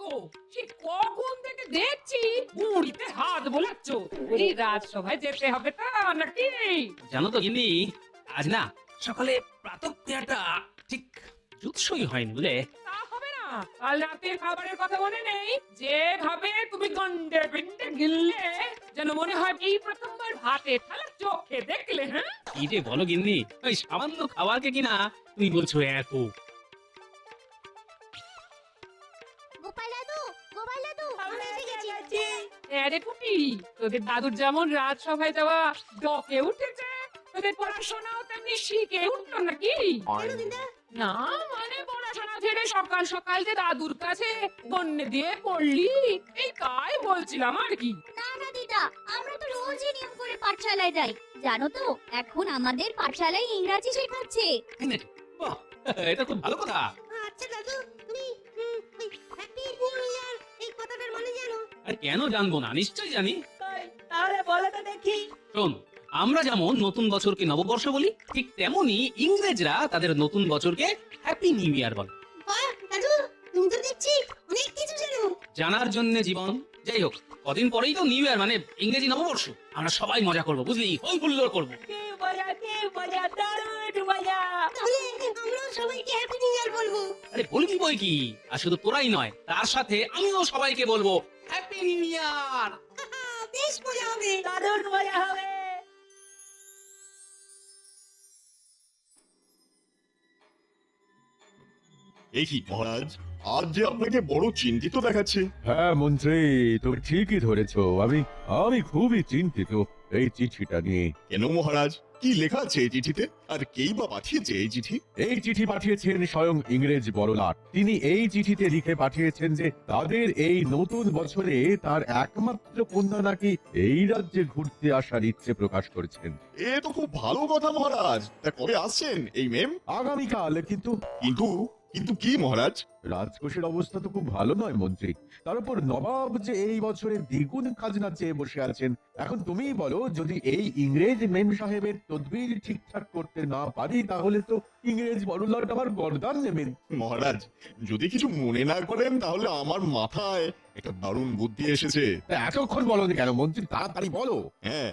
গো, সে কখন থেকে দেখছি মুড়িতে হাত বোলাচ্ছ। এই রাজসভায় যেতে হবে তা নাকি? জানো তো গিন্নি, আজ না সকালে প্রাতঃক্রিয়াটা ঠিক জুৎসই হয়নি বুঝলে। তা হবে না। কাল রাতের খাবারের কথা মনে নেই? যেভাবে তুমি গন্ডে পিন্ডে গিললে, যেন মনে হয় এই প্রথমবার ভাতের থালা চোখে দেখলে। হ্যাঁ, কি যে বলো গিন্নি, ওই সামান্য খাবারকে কিনা তুমি বলছো এত। গোপাল দাদু, গোপাল দাদু, আমরা এসে গেছি। আরে টুটি, তোদের দাদুর যেমন রাজসভায় যাওয়া ডকে উঠেছে, তোদের পড়াশোনাও তেমনি শিখে উঠলো নাকি? কেন দিদা? না মানে পড়াশোনা ছেড়ে সকাল সকাল যে দাদুর কাছে গন্নে দিয়ে পড়লি, এই তাই বলছিলাম আর কি। না না দিদা, আমরা তো রোজই নিয়ম করে পাঠশালায় যাই। জানো তো, এখন আমাদের পাঠশালায় ইংরাজি শেখাচ্ছে। বাহ, এটা খুব ভালো কথা। আচ্ছা দাদু, তুমি হ্যাপি নিউ ইয়ার এই কথাটার মানে জানো? আর কেন জানবো না, নিশ্চয়ই জানি। তাহলে বলো তো দেখি। শোন, আমরা যেমন নতুন বছরকে নববর্ষ বলি, ঠিক তেমনি ইংরেজরা তাদের নতুন বছরকে হ্যাপি নিউ ইয়ার বলে। বাহ দাদু, তুমি তো দেখছি অনেক কিছু জানো। জানার জন্য জীবন। যাই হোক, কদিন পরেই তো নিউ ইয়ার, মানে ইংরেজি নববর্ষ। আমরা সবাই মজা করবো, বুঝলি, হই হুল্লোড় করবো। কি মজা, দারুণ মজা। তাহলে আমরা সবাইকে হ্যাপি নিউ ইয়ার বলবো। আরে বলবি বই কি, আর শুধু তোরাই নয়, তার সাথে আমিও সবাইকে বলবো হ্যাপি নিউ ইয়ার। বেশ মজা হবে। দারুণ মজা হবে। এই কি মহারাজ, আজ যে আপনাকে বড় চিন্তিত দেখাচ্ছে। হ্যাঁ মন্ত্রী, তুমি ঠিকই ধরেছো। আমি আমি খুবই চিন্তিত এই চিঠিটা নিয়ে। কেন মহারাজ, কি লেখা আছে এই চিঠিতে, আর কেই বা পাঠিয়েছে এই চিঠি? এই চিঠি পাঠিয়েছেন স্বয়ং ইংরেজ বড়লাট। তিনি এই চিঠিতে লিখে পাঠিয়েছেন যে তাদের এই নতুন বছরে তার একমাত্র কন্যা নাকি এই রাজ্যে ঘুরতে আসার ইচ্ছে প্রকাশ করেছেন। এ তো খুব ভালো কথা মহারাজ। তা কবে আসছেন এই মেম? আগামীকাল। কিন্তু কিন্তু কিন্তু কি মহারাজ? রাজকোষের অবস্থা তো খুব ভালো নয় মন্ত্রী। তার উপর নবাব যে এই বছরে দ্বিগুণ খাজনা চেয়ে বসে আছেন। এখন তুমিই বলো, যদি এই ইংরেজ মেম সাহেবের তদবির ঠিকঠাক করতে না পারি, তাহলে তো ইংরেজ বড়লাট আমার গর্দান নেবেন। মহারাজ, যদি কিছু মনে না করেন, তাহলে আমার মাথায় একটা দারুণ বুদ্ধি এসেছে। তা এতক্ষণ বলোনি কেন মন্ত্রী? তাড়াতাড়ি বলো। হ্যাঁ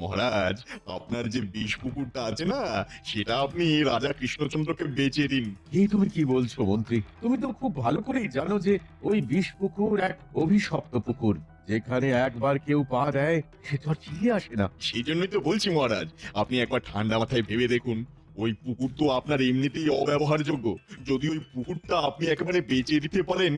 মহারাজ, আপনার যে বিষ পুকুরটা আছে না, সেটা আপনি রাজা কৃষ্ণচন্দ্রকে বেচে দিন। এই তুমি কি বলছো মন্ত্রী? তুমি তো খুব ভালো করেই জানো যে ওই বিষ পুকুর এক অভিশপ্ত পুকুর, যেখানে একবার কেউ পা দেয় সে তো আর ফিরে আসে না। সেই জন্যই তো বলছি মহারাজ, আপনি একবার ঠান্ডা মাথায় ভেবে দেখুন। ওই পুকুর তো আপনার এমনিতেই অব্যবহারযোগ্য। যদি ওই পুকুরটা আপনি একেবারে বেচে দিতে পারেন,